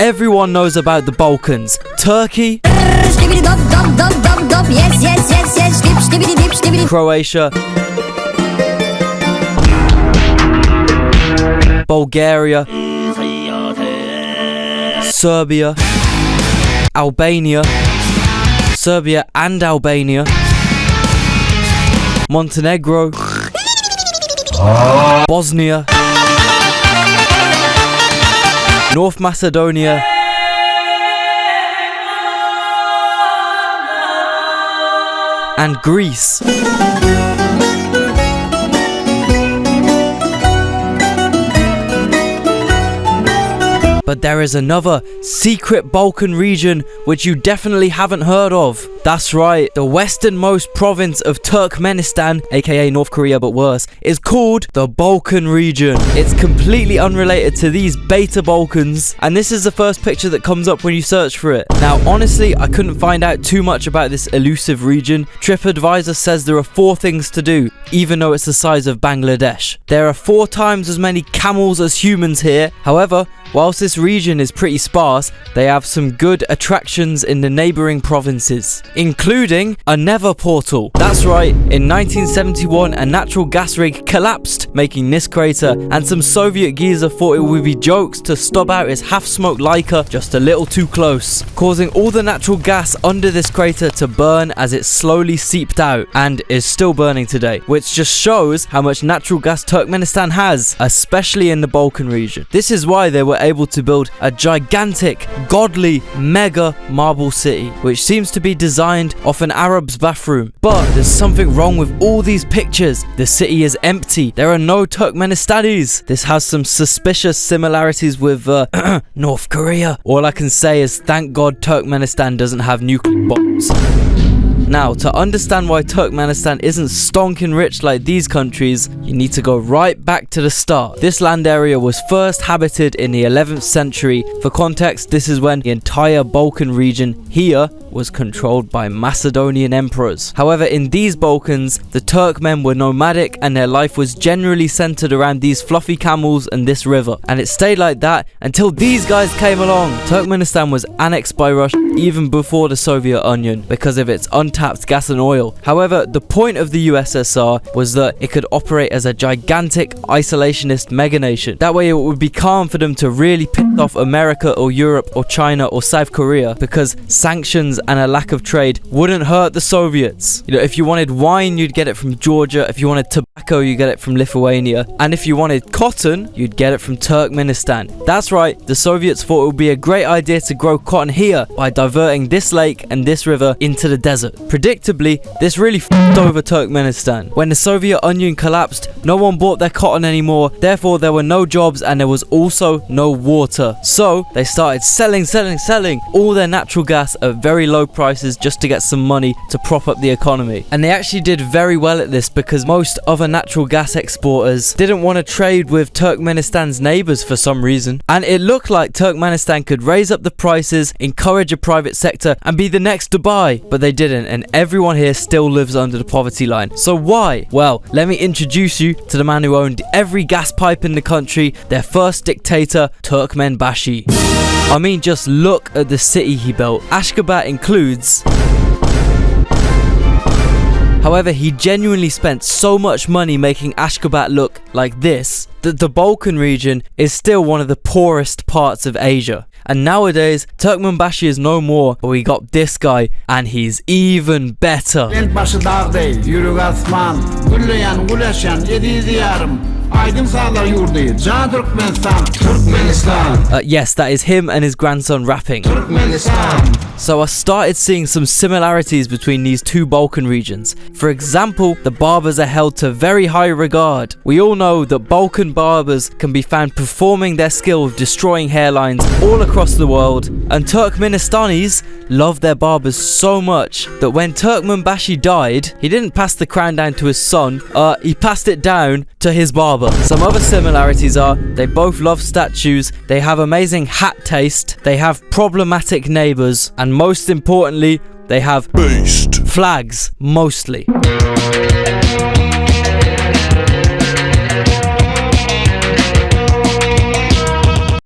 everyone knows about the Balkans. Turkey, Croatia, Bulgaria, Serbia, Albania, Serbia and Albania, Montenegro, Bosnia, North Macedonia, and Greece. But there is another secret Balkan region which you definitely haven't heard of. That's right, the westernmost province of Turkmenistan, aka North Korea but worse, is called the Balkan region. It's completely unrelated to these beta Balkans, and this is the first picture that comes up when you search for it. Now honestly, I couldn't find out too much about this elusive region. TripAdvisor says there are 4 things to do, even though it's the size of Bangladesh. There are 4 times as many camels as humans here. However, whilst this region is pretty sparse, they have some good attractions in the neighbouring provinces, including a nether portal. That's right, in 1971 a natural gas rig collapsed, making this crater, and some Soviet geezer thought it would be jokes to stub out his half-smoked Leica just a little too close, causing all the natural gas under this crater to burn as it slowly seeped out, and is still burning today, which just shows how much natural gas Turkmenistan has, especially in the Balkan region. This is why they were able to build a gigantic, godly, mega marble city, which seems to be designed off an Arab's bathroom. But there's something wrong with all these pictures. The city is empty. There are no Turkmenistanis. This has some suspicious similarities with North Korea. All I can say is thank God Turkmenistan doesn't have nuclear bombs. Now, to understand why Turkmenistan isn't stonking rich like these countries, you need to go right back to the start. This land area was first habited in the 11th century. For context, this is when the entire Balkan region here was controlled by Macedonian emperors. However, in these Balkans, the Turkmen were nomadic and their life was generally centered around these fluffy camels and this river. And it stayed like that until these guys came along. Turkmenistan was annexed by Russia even before the Soviet Union because of its untapped gas and oil. However, the point of the USSR was that it could operate as a gigantic isolationist mega nation. That way it would be calm for them to really piss off America or Europe or China or South Korea, because sanctions and a lack of trade wouldn't hurt the Soviets. You know, if you wanted wine, you'd get it from Georgia. If you wanted tobacco, you get it from Lithuania. And if you wanted cotton, you'd get it from Turkmenistan. That's right, the Soviets thought it would be a great idea to grow cotton here by diverting this lake and this river into the desert. Predictably, this really f***ed over Turkmenistan. When the Soviet Union collapsed, no one bought their cotton anymore, therefore there were no jobs and there was also no water. So they started selling all their natural gas at very low prices just to get some money to prop up the economy. And they actually did very well at this because most other natural gas exporters didn't want to trade with Turkmenistan's neighbors for some reason. And it looked like Turkmenistan could raise up the prices, encourage a private sector and be the next Dubai, but they didn't, and everyone here still lives under the poverty line. So why? Well, let me introduce you to the man who owned every gas pipe in the country, their first dictator, Turkmen Bashi. I mean, just look at the city he built. Ashgabat includes. However, he genuinely spent so much money making Ashgabat look like this that the Balkan region is still one of the poorest parts of Asia. And nowadays, Turkmen Bashi is no more, but we got this guy, and he's even better. Yes, that is him and his grandson rapping. So I started seeing some similarities between these two Balkan regions. For example, the barbers are held to very high regard. We all know that Balkan barbers can be found performing their skill of destroying hairlines all across the world, and Turkmenistanis love their barbers so much that when Turkmen Bashi died, he didn't pass the crown down to his son, he passed it down to his barber. Some other similarities are they both love statues, they have amazing hat taste, they have problematic neighbors, and most importantly, they have flags, mostly.